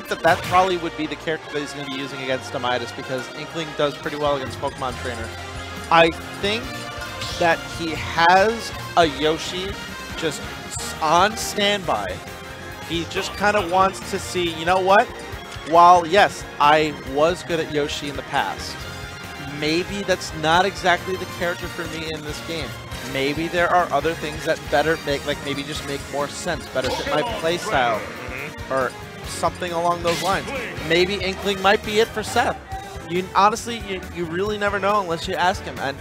think that that probably would be the character that he's going to be using against Demitus, because Inkling does pretty well against Pokemon Trainer. I think that he has a Yoshi just on standby. He just kind of wants to see, you know what? While, yes, I was good at Yoshi in the past, maybe that's not exactly the character for me in this game. Maybe there are other things that better make, like maybe just make more sense, better fit my playstyle, or something along those lines. Maybe Inkling might be it for Seth. Honestly, you really never know unless you ask him. And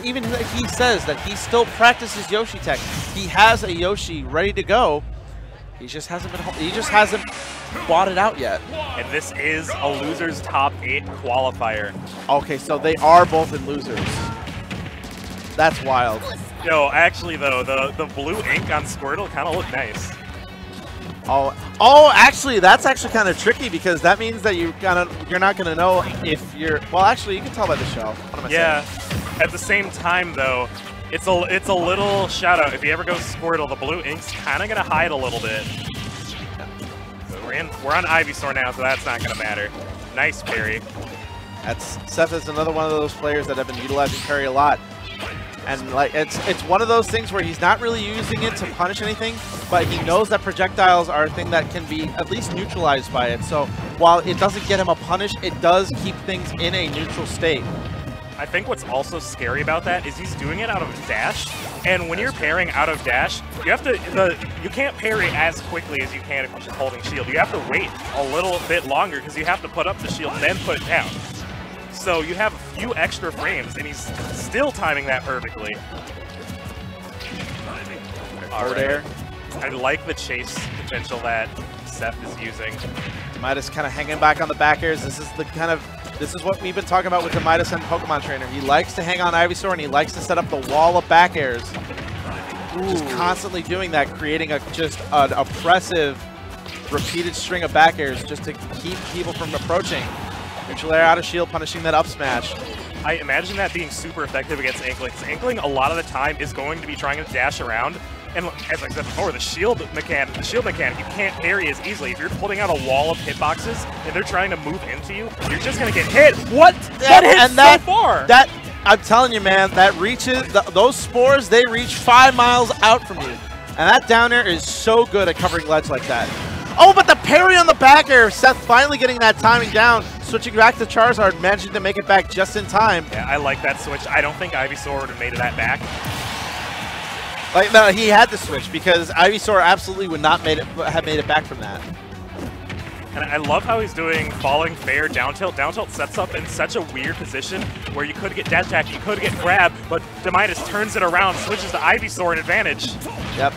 even he says that he still practices Yoshi tech. He has a Yoshi ready to go. He just hasn't bought it out yet. And this is a loser's top 8 qualifier. Okay, so they are both in losers. That's wild. Yo, actually though, the blue ink on Squirtle kind of looked nice. Oh, actually, that's actually kind of tricky, because that means that you're not gonna know if you're. Well, actually, you can tell by the shell. What am I saying? At the same time though, it's a little shout out. If you ever go Squirtle, the blue ink's kind of gonna hide a little bit. We're on Ivysaur now, so that's not gonna matter. Nice parry. Seth is another one of those players that have been utilizing parry a lot. And like it's one of those things where he's not really using it to punish anything, but he knows that projectiles are a thing that can be at least neutralized by it. So while it doesn't get him a punish, it does keep things in a neutral state. I think what's also scary about that is he's doing it out of dash, and when you're parrying out of dash, you have to you can't parry as quickly as you can if you're just holding shield. You have to wait a little bit longer because you have to put up the shield and then put it down. So you have a few extra frames, and he's still timing that perfectly. Forward air. I like the chase potential that Seth is using. Demitus kind of hanging back on the back airs. This is what we've been talking about with Demitus and Pokemon Trainer. He likes to hang on Ivysaur, and he likes to set up the wall of back airs. Just constantly doing that, creating just an oppressive, repeated string of back airs just to keep people from approaching. Neutral air out of shield, punishing that up smash. I imagine that being super effective against Inkling. Inkling, a lot of the time, is going to be trying to dash around. And as I said before, the shield mechanic, you can't parry as easily. If you're putting out a wall of hitboxes and they're trying to move into you, you're just going to get hit. What? That hits so far. I'm telling you, man, that reaches, those spores, they reach 5 miles out from you. And that down air is so good at covering ledge like that. Oh, but the parry on the back air, Seth finally getting that timing down, switching back to Charizard, managing to make it back just in time. Yeah, I like that switch. I don't think Ivysaur would have made that back. Like, no, he had to switch because Ivysaur absolutely would not have made it back from that. And I love how he's doing falling fair, down tilt. Down tilt sets up in such a weird position where you could get dash attack, you could get grab, but Demitus turns it around, switches to Ivysaur an advantage. Yep.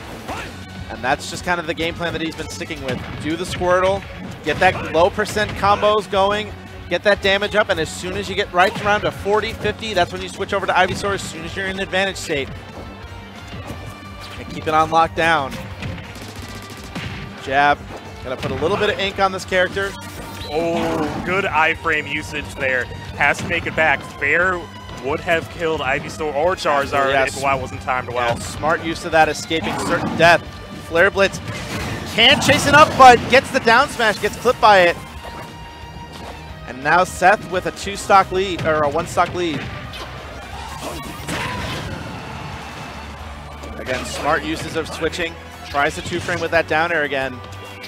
And that's just kind of the game plan that he's been sticking with. Do the Squirtle, get that low percent combos going, get that damage up, and as soon as you get right around to 40, 50, that's when you switch over to Ivysaur as soon as you're in advantage state. And keep it on lockdown. Jab. Gotta put a little bit of ink on this character. Oh, good iframe usage there. Has to make it back. Fair would have killed Ivysaur or Charizard if WoW wasn't timed well. Yeah, smart use of that, escaping certain death. Flare Blitz can't chase it up, but gets the down smash, gets clipped by it. And now Seth with a 2-stock lead, or a 1-stock lead. Again, smart uses of switching. Tries the 2-frame with that down air again.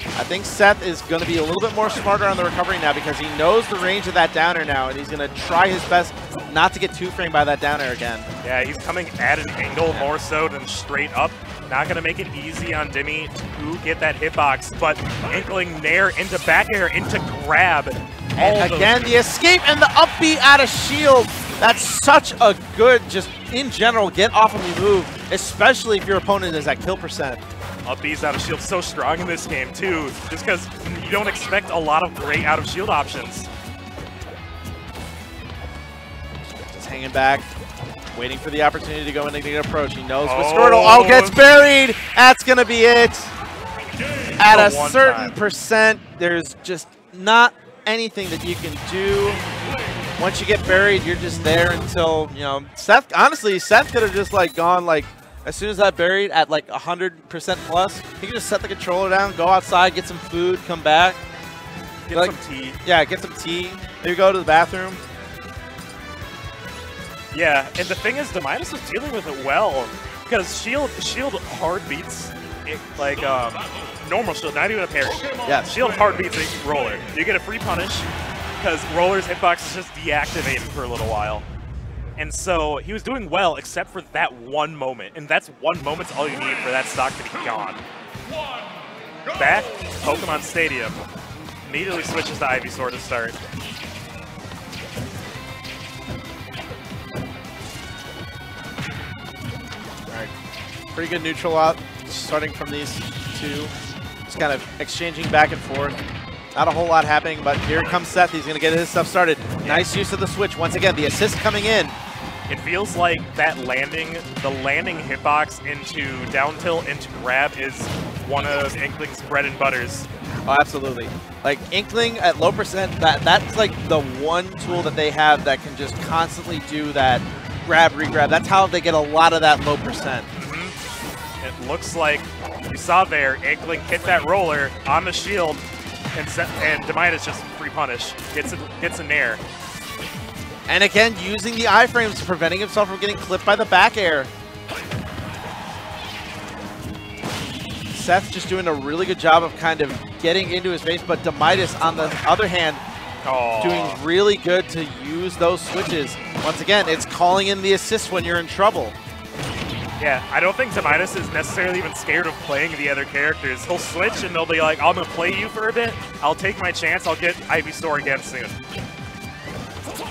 I think Seth is going to be a little bit more smarter on the recovery now because he knows the range of that down air now, and he's going to try his best not to get 2-framed by that down air again. Yeah, he's coming at an angle more so than straight up. Not going to make it easy on Demi to get that hitbox, but Inkling nair into back air, into grab. And again, the escape and the upbeat out of shield. That's such a good, just in general, get off of me move, especially if your opponent is at kill percent. Upbeats out of shield so strong in this game too, just because you don't expect a lot of great out of shield options. Just hanging back, waiting for the opportunity to go in and get an approach. He knows with Squirtle, gets buried. That's gonna be it. At a certain percent, there's just not anything that you can do. Once you get buried, you're just there until, you know, Seth, honestly, Seth could have just like gone like, as soon as that buried at like 100% plus, he could just set the controller down, go outside, get some food, come back. Get some tea. Yeah, get some tea. Maybe go to the bathroom. Yeah, and the thing is, Demitus was dealing with it well, because shield hard beats it, like normal shield, not even a parry. Yeah, shield hard beats a roller. You get a free punish because roller's hitbox is just deactivated for a little while. And so he was doing well, except for that one moment, and that's one moment's all you need for that stock to be gone. Back, Pokemon Stadium. Immediately switches to Ivysaur to start. Alright, pretty good neutral out, starting from these two. Just kind of exchanging back and forth. Not a whole lot happening, but here comes Seth. He's going to get his stuff started. Nice use of the switch. Once again, the assist coming in. It feels like that landing, the landing hitbox into down tilt into grab is one of Inkling's bread and butters. Oh, absolutely. Like, Inkling at low percent, that's like the one tool that they have that can just constantly do that grab, re-grab. That's how they get a lot of that low percent. It looks like you saw there, Inkling hit that roller on the shield, and Demitus just free punish, gets a nair. And again, using the iframes, preventing himself from getting clipped by the back air. Seth just doing a really good job of kind of getting into his face, but Demitus, on the other hand, doing really good to use those switches. Once again, it's calling in the assist when you're in trouble. Yeah, I don't think Demitus is necessarily even scared of playing the other characters. He'll switch and they'll be like, I'm going to play you for a bit. I'll take my chance. I'll get Ivysaur again soon.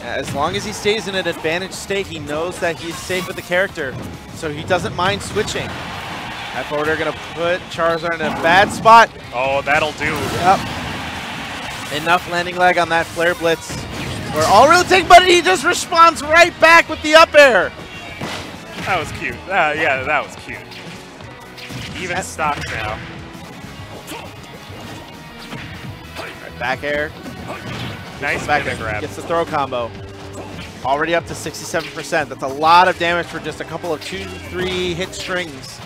As long as he stays in an advantage state, he knows that he's safe with the character, so he doesn't mind switching. That forwarder going to put Charizard in a bad spot. Oh, that'll do. Yep. Enough landing lag on that Flare Blitz. We're all really taking, but he just responds right back with the up air. That was cute. Yeah, that was cute. Even stocks now. Right, back air. Nice back air grab. Gets the throw combo. Already up to 67%. That's a lot of damage for just a couple of 2-3 hit strings.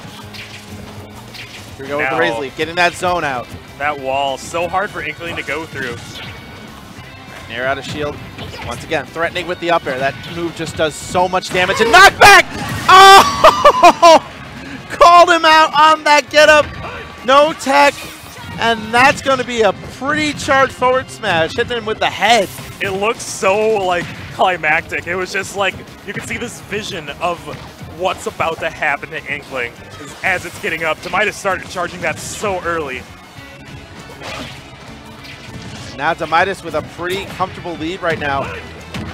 Here we go with the Razor Leaf, getting that zone out. That wall, so hard for Inkling to go through. Nair out of shield. Once again, threatening with the up air. That move just does so much damage. And knockback! Oh! Called him out on that get up. No tech. And that's going to be a pretty charged forward smash, hitting him with the head. It looks so, like, climactic. It was just like, you could see this vision of what's about to happen to Inkling as it's getting up. Demitus started charging that so early. Now Demitus with a pretty comfortable lead right now.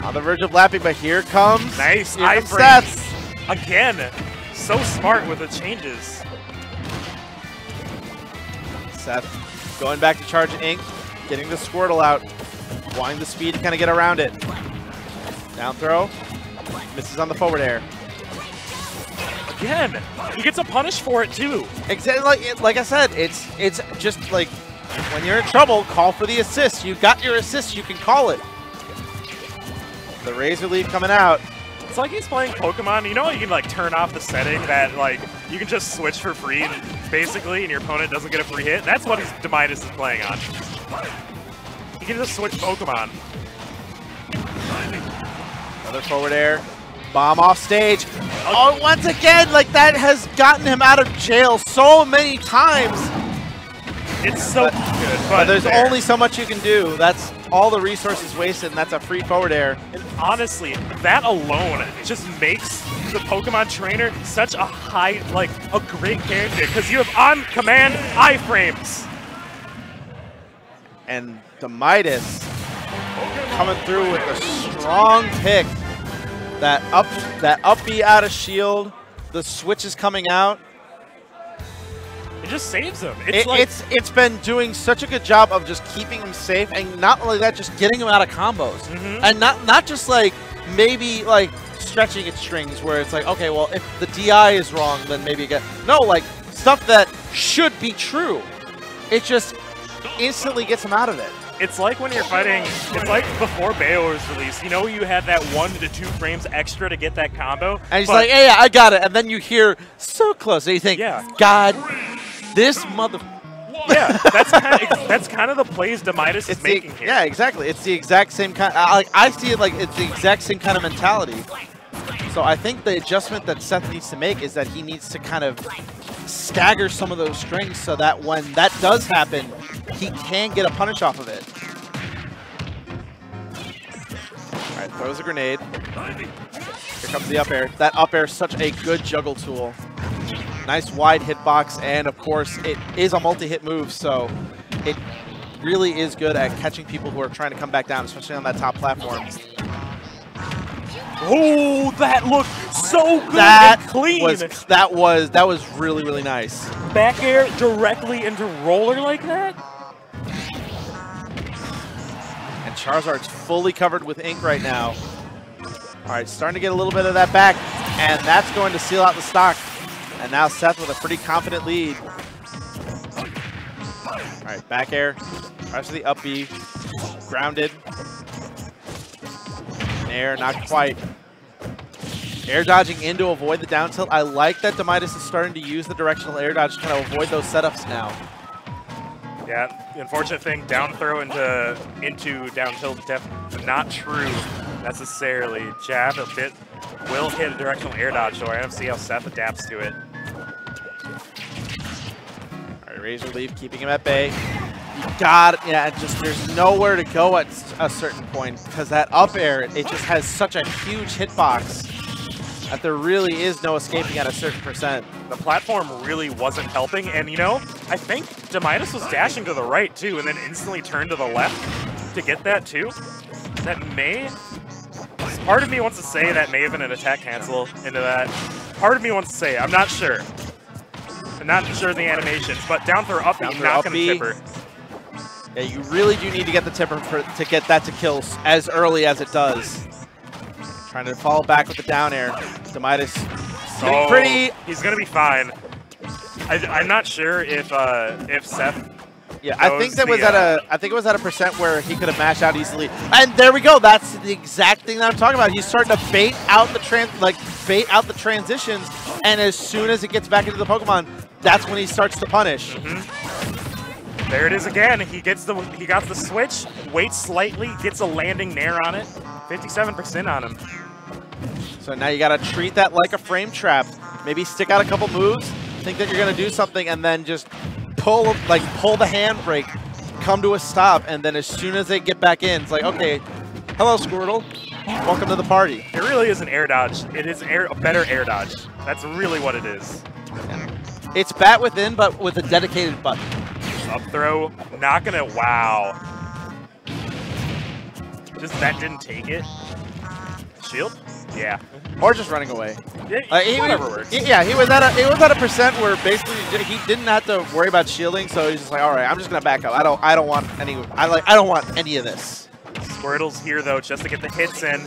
On the verge of lapping, but here comes nice Seth. Again, so smart with the changes. Seth going back to charge Ink, getting the Squirtle out, wanting the speed to kind of get around it. Down throw, misses on the forward air. Again, he gets a punish for it too. Exactly, like I said, it's just like when you're in trouble, call for the assist. You got your assist, you can call it. The Razor Leaf coming out. It's like he's playing Pokemon. You know, you can like turn off the setting that like you can just switch for free, basically, and your opponent doesn't get a free hit. That's what Demitus is playing on. He can just switch Pokemon. Another forward air. Bomb off stage. Oh, once again, like that has gotten him out of jail so many times. It's so good, but there's only so much you can do. That's all the resources wasted, and that's a free forward air. And honestly, that alone just makes the Pokemon trainer such a a great character, because you have on-command iframes. And Demitus coming through with a strong pick. That up B out of shield, the switch is coming out. It just saves him. It's been doing such a good job of just keeping him safe, and not only that, just getting him out of combos, and not just like maybe like stretching its strings where it's like, okay, well if the DI is wrong, then maybe like stuff that should be true. It just instantly gets him out of it. It's like when you're fighting, it's like before Bayo was released, you know, you had that 1 to 2 frames extra to get that combo. And he's like, hey, I got it. And then you hear so close. And you think, God, this mother... Yeah, that's kind of the plays Demitus is making here. Yeah, exactly. It's the exact same kind. I see it like it's the exact same kind of mentality. So I think the adjustment that Seth needs to make is that he needs to kind of stagger some of those strings so that when that does happen, he can get a punish off of it. All right, throws a grenade. Here comes the up air. That up air is such a good juggle tool. Nice wide hitbox, and of course, it is a multi-hit move, so it really is good at catching people who are trying to come back down, especially on that top platform. Oh, that looked so good and clean. That was really, really nice. Back air directly into roller like that? And Charizard's fully covered with ink right now. All right, starting to get a little bit of that back, and that's going to seal out the stock. And now Seth with a pretty confident lead. All right, back air, tries for the up B, grounded. Air, not quite. Air dodging in to avoid the down tilt. I like that Demitus is starting to use the directional air dodge to kind of avoid those setups now. Yeah, the unfortunate thing, down throw into down tilt, not true necessarily. Jab a bit, will hit a directional air dodge, so I have to see how Seth adapts to it. All right, Razor Leaf keeping him at bay. You got it, yeah, just there's nowhere to go at a certain point because that up air, it just has such a huge hitbox that there really is no escaping at a certain percent. The platform really wasn't helping, and you know, I think Demitus was dashing to the right too, and then instantly turned to the left to get that too. That may, part of me wants to say that may have been an attack cancel into that. Part of me wants to say, I'm not sure. I'm not sure of the animations, but down throw up B, not gonna tipper. Yeah, you really do need to get the tipper to get that to kill as early as it does. Trying to fall back with the down air. Demitus getting pretty. He's gonna be fine. I'm not sure if Seth. Yeah, I think that was it was at a percent where he could have mashed out easily. And there we go. That's the exact thing that I'm talking about. He's starting to bait out the transitions, and as soon as it gets back into the Pokemon, that's when he starts to punish. There it is again. He got the switch, waits slightly, gets a landing nair on it. 57% on him. So now you got to treat that like a frame trap. Maybe stick out a couple moves, think that you're going to do something, and then just pull the handbrake, come to a stop, and then as soon as they get back in, it's like, okay, hello, Squirtle. Welcome to the party. It really is an air dodge. It is a better air dodge. That's really what it is. It's bat within, but with a dedicated button. Up throw, not gonna, wow. Just that didn't take it. Shield? Yeah. Or just running away. Yeah, whatever works. Yeah, he was at a percent where basically he didn't have to worry about shielding, so he's just like, all right, I'm just gonna back up. I don't want any of this. Squirtle's here though, just to get the hits in,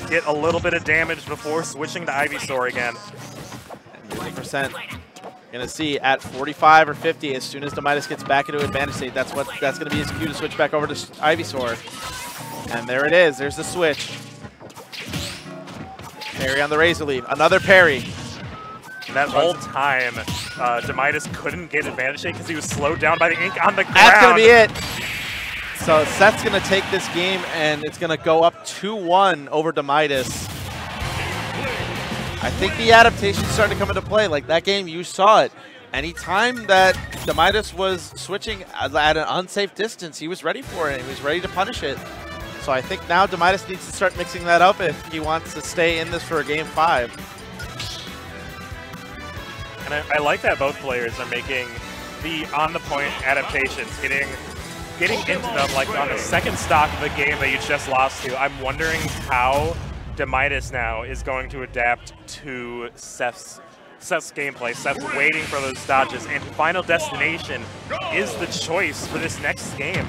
get a little bit of damage before switching to Ivysaur again. 50%. Gonna see at 45 or 50 as soon as Demitus gets back into advantage state. That's gonna be his cue to switch back over to Ivysaur. And there it is. There's the switch. Parry on the Razor Leaf. Another parry. That whole time, Demitus couldn't get advantage state because he was slowed down by the ink on the ground. That's gonna be it. So Seth's gonna take this game, and it's gonna go up 2-1 over Demitus. I think the adaptation's starting to come into play. Like that game, you saw it. Anytime that Demitus was switching at an unsafe distance, he was ready for it. He was ready to punish it. So I think now Demitus needs to start mixing that up if he wants to stay in this for a game 5. And I like that both players are making the on-the-point adaptations, getting into them like on the second stock of the game that you just lost to. I'm wondering how Demitus now is going to adapt to Seth's gameplay. Seth's waiting for those dodges, and Final Destination is the choice for this next game.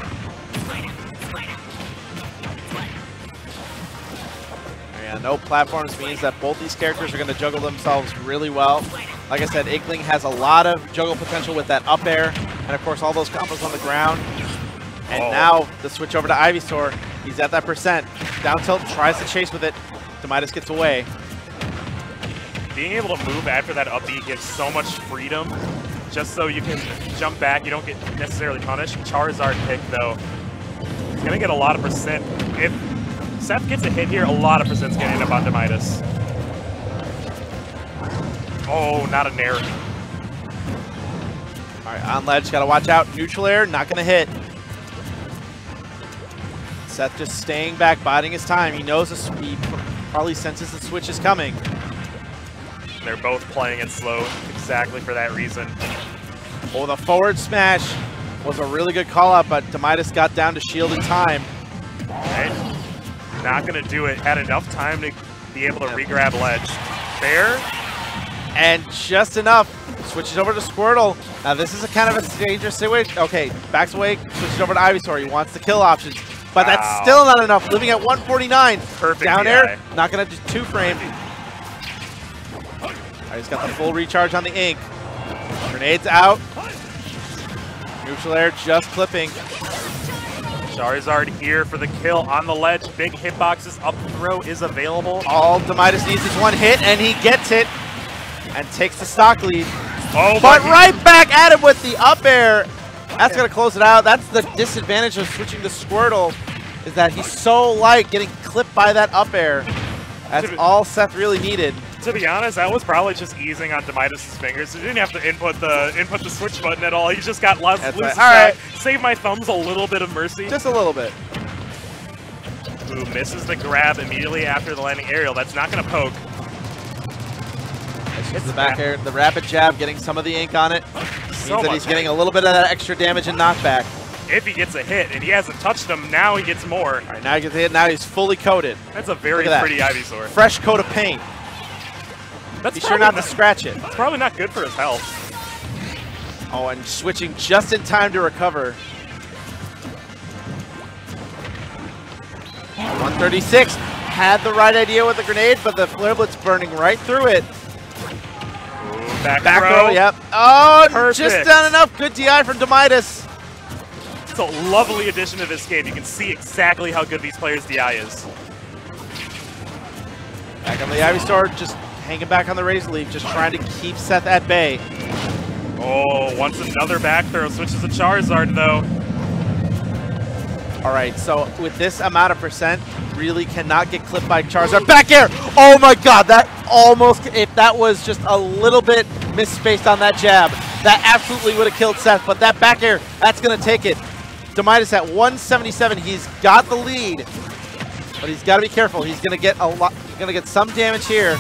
Yeah, no platforms means that both these characters are going to juggle themselves really well. Like I said, Inkling has a lot of juggle potential with that up air, and of course all those combos on the ground. And now the switch over to Ivysaur. He's at that percent. Down tilt, tries to chase with it. Demitus gets away. Being able to move after that up B gives so much freedom just so you can jump back. You don't get necessarily punished. Charizard pick, though, he's going to get a lot of percent. If Seth gets a hit here, a lot of percent's getting up on Demitus. Oh, not a nair. All right, on ledge, got to watch out. Neutral air, not going to hit. Seth just staying back, biding his time. He knows he probably senses the switch is coming. They're both playing it slow exactly for that reason. Oh, the forward smash was a really good call out, but Demitus got down to shield in time. Right. Not going to do it. Had enough time to be able to re-grab ledge. Fair. And just enough. Switches over to Squirtle. Now this is a kind of a dangerous situation. Okay, backs away, switches over to Ivysaur. He wants the kill options. But wow. That's still not enough. Living at 149. Perfect down DI. air. Not going to do 2-frame. He's got the full recharge on the Ink. Grenades out. Neutral air just clipping. Charizard here for the kill on the ledge. Big hitboxes. Up throw is available. All Demitus needs is one hit, and he gets it. And takes the stock lead. Oh, but right back at him with the up air. That's going to close it out. That's the disadvantage of switching to Squirtle, is that he's so light getting clipped by that up air. That's all Seth really needed. To be honest, that was probably just easing on Demitus' fingers. He didn't have to input the switch button at all. He just got loose. All right. Save my thumbs a little bit of mercy. Just a little bit. Ooh, misses the grab immediately after the landing aerial. That's not going to poke. It's the back air, the rapid jab, getting some of the Ink on it. Means that he's getting a little bit of that extra damage and knockback. If he gets a hit, and he hasn't touched him, now he gets more. All right, now he gets a hit. Now he's fully coated. That's a very pretty Ivysaur. Fresh coat of paint. Be sure not to scratch it. It's probably not good for his health. Oh, and switching just in time to recover. 136 had the right idea with the grenade, but the Flare Blitz burning right through it. Ooh, back row, yep. Oh, perfect. Just done enough. Good DI from Demitus. It's a lovely addition to this game. You can see exactly how good these players' DI is. Back on the Ivysaur, just hanging back on the Razor Leaf, just trying to keep Seth at bay. Oh, wants another back throw. Switches to Charizard, though. All right, so with this amount of percent, really cannot get clipped by Charizard. Back air! Oh my god, that almost, if that was just a little bit misspaced on that jab, that absolutely would have killed Seth, but that back air, that's going to take it. Demitus at 177, he's got the lead, but he's got to be careful. He's going to get a lot, he's going to get some damage here.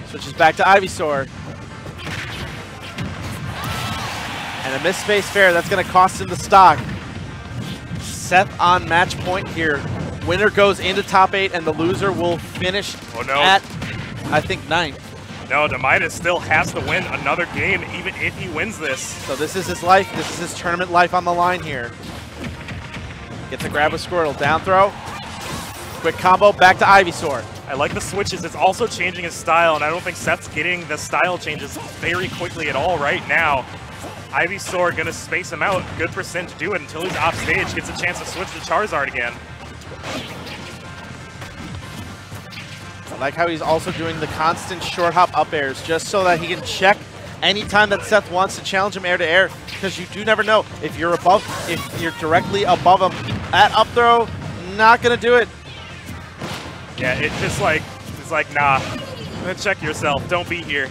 Switches back to Ivysaur. And a misspaced fair, that's going to cost him the stock. Seth on match point here. Winner goes into top 8, and the loser will finish at, I think, 9th. No, Demitus still has to win another game, even if he wins this. So this is his life. This is his tournament life on the line here. Gets a grab with Squirtle. Down throw. Quick combo, back to Ivysaur. I like the switches. It's also changing his style, and I don't think Seth's getting the style changes very quickly at all right now. Ivysaur gonna space him out. Good percent to do it until he's off stage. Gets a chance to switch to Charizard again. I like how he's also doing the constant short hop up airs just so that he can check anytime that Seth wants to challenge him air to air, because you do never know if you're directly above him at up throw, not gonna do it. Yeah, it's just like, nah, check yourself, don't be here.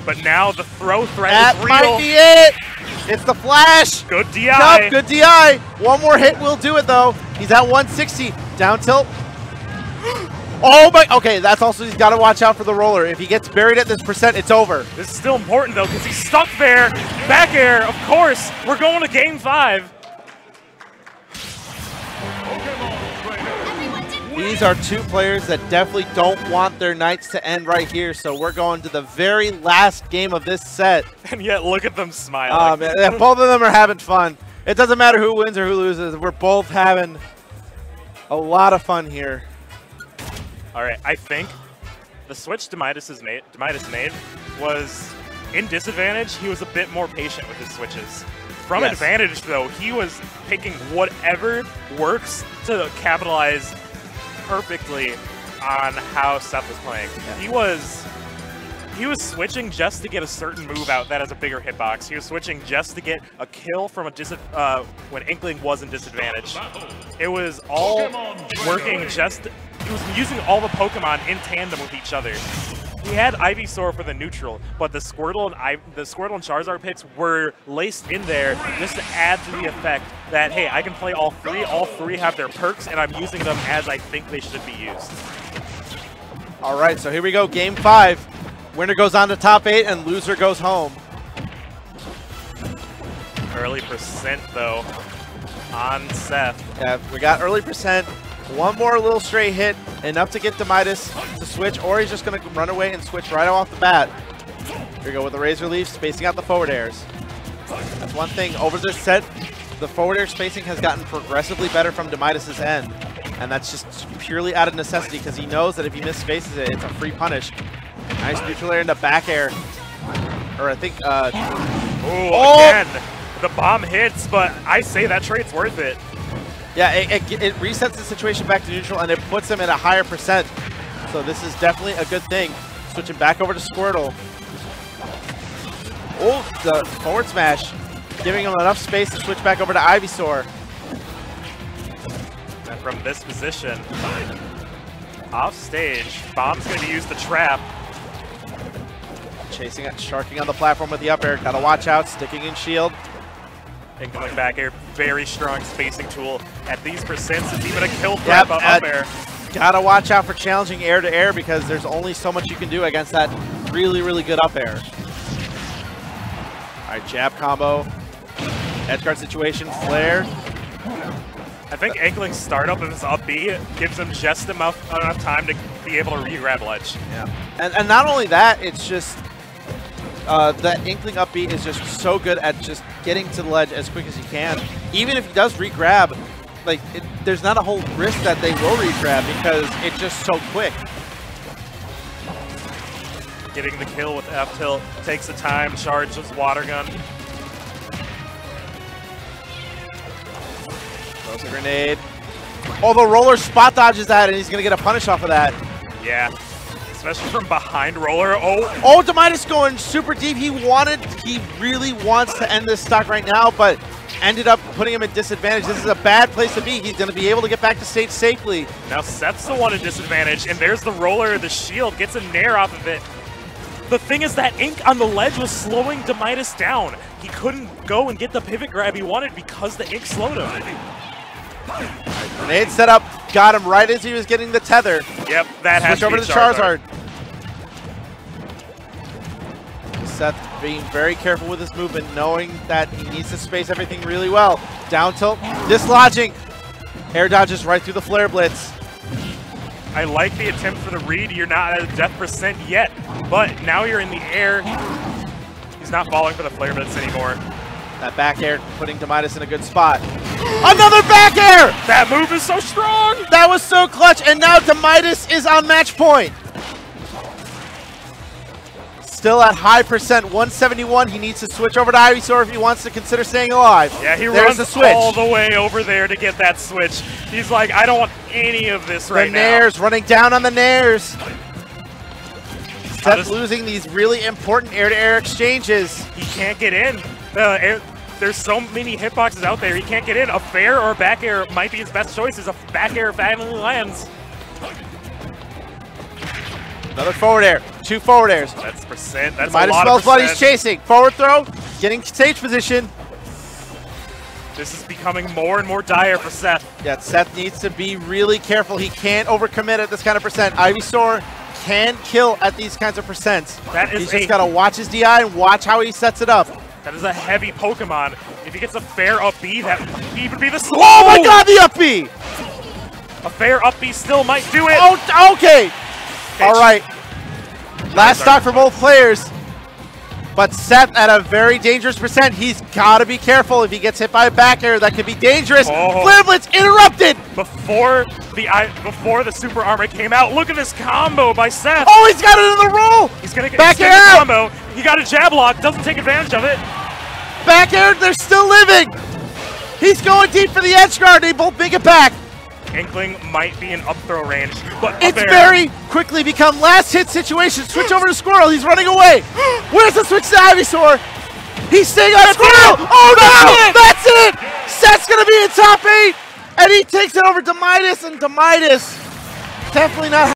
But now the throw threat is real. That might be it! It's the flash! Good DI! Yup, good DI! One more hit will do it though. He's at 160. Down tilt. Oh my, okay, that's also, he's got to watch out for the roller. If he gets buried at this percent, it's over. This is still important though, because he's stuck there. Back air, of course. We're going to game 5. These are two players that definitely don't want their nights to end right here, so we're going to the very last game of this set. And yet, look at them smiling. Man, both of them are having fun. It doesn't matter who wins or who loses. We're both having a lot of fun here. All right, I think the switch Demitus made was in disadvantage. He was a bit more patient with his switches. From advantage, though, he was picking whatever works to capitalize perfectly on how Seth was playing. Yeah. He was switching just to get a certain move out that has a bigger hitbox. He was switching just to get a kill from a when Inkling was in disadvantage. It was all working just. He was using all the Pokemon in tandem with each other. He had Ivysaur for the neutral, but the Squirtle and Charizard picks were laced in there just to add to the effect that, hey, I can play all three. All three have their perks, and I'm using them as I think they should be used. All right, so here we go, Game 5. Winner goes on to top 8, and loser goes home. Early percent, though, on Seth. Yeah, we got early percent. One more little straight hit, enough to get Demitus to switch, or he's just going to run away and switch right off the bat. Here we go with the Razor Leaf, spacing out the forward airs. That's one thing. Over this set, the forward air spacing has gotten progressively better from Demitus' end. And that's just purely out of necessity because he knows that if he misspaces it, it's a free punish. Nice neutral air into back air. Or I think, again, the bomb hits, but I say that trade's worth it. Yeah, it resets the situation back to neutral, and it puts him at a higher percent. So this is definitely a good thing. Switching back over to Squirtle. Oh, the forward smash, giving him enough space to switch back over to Ivysaur. And from this position, off stage, Bomb's going to use the trap. Chasing it, sharking on the platform with the up air. Gotta watch out, sticking in shield. Inkling back air, very strong spacing tool. At these percents, it's even a kill threat up air. Gotta watch out for challenging air to air because there's only so much you can do against that really, really good up air. All right, jab combo, edge guard situation, flare. I think Inkling's startup of his up B gives him just enough time to be able to re-grab ledge. Yeah, and not only that, it's just that Inkling up B is just so good at just getting to the ledge as quick as he can. Even if he does re-grab, like there's not a whole risk that they will re-grab because it's just so quick. Getting the kill with F tilt takes the time, charges water gun. Throws a grenade. Oh, the roller spot dodges that, and he's gonna get a punish off of that. Yeah. Especially from behind roller. Oh, Demitus going super deep. He really wants to end this stock right now, but ended up putting him at disadvantage. This is a bad place to be. He's going to be able to get back to stage safely. Now Seth's the one at disadvantage, and there's the roller, the shield, gets a nair off of it. The thing is that Ink on the ledge was slowing Demitus down. He couldn't go and get the pivot grab he wanted because the Ink slowed him. Grenade set up, got him right as he was getting the tether. Yep, that has to over be to Charizard. Seth being very careful with his movement, knowing that he needs to space everything really well. Down tilt, dislodging. Air dodges right through the flare blitz. I like the attempt for the read. You're not at a death percent yet, but now you're in the air. He's not falling for the flare blitz anymore. That back air putting Demitus in a good spot. Another back air! That move is so strong! That was so clutch, and now Demitus is on match point. Still at high percent, 171. He needs to switch over to Ivysaur if he wants to consider staying alive. Yeah, he There's runs the switch. all the way over there to get that switch. He's like, I don't want any of this right now. The nairs, running down on the nairs. Seth losing these really important air-to-air exchanges. He can't get in. There's so many hitboxes out there. He can't get in. A fair or back air might be his best choice. Is a back air finally lands. Another forward air. 2 forward airs. That's percent. That's Midas a lot smells of blood. percent. He's chasing. Forward throw. Getting stage position. This is becoming more and more dire for Seth. Yeah, Seth needs to be really careful. He can't overcommit at this kind of percent. Ivysaur can kill at these kinds of percents. He's just got to watch his DI and watch how he sets it up. That is a heavy Pokemon. If he gets a fair up B, that would even be the slow. Oh my god, the up B! A fair up B still might do it. Oh, okay. All right. Last stock for both players. But Seth at a very dangerous percent. He's got to be careful. If he gets hit by a back air, that could be dangerous. Flare Blitz interrupted. Before the super armor came out, look at this combo by Seth. Oh, he's got it in the roll. He's going to get back air combo. He got a jab lock, doesn't take advantage of it. Back air, they're still living. He's going deep for the edge guard. They both make it back. Inkling might be in up throw range, but it's very quickly become last hit situation. Switch over to Squirrel. He's running away. Where's the switch to Ivysaur? He's staying on Squirrel. Oh no! That's it! Seth's gonna be in top 8, and he takes it over Demitus, and Demitus definitely not.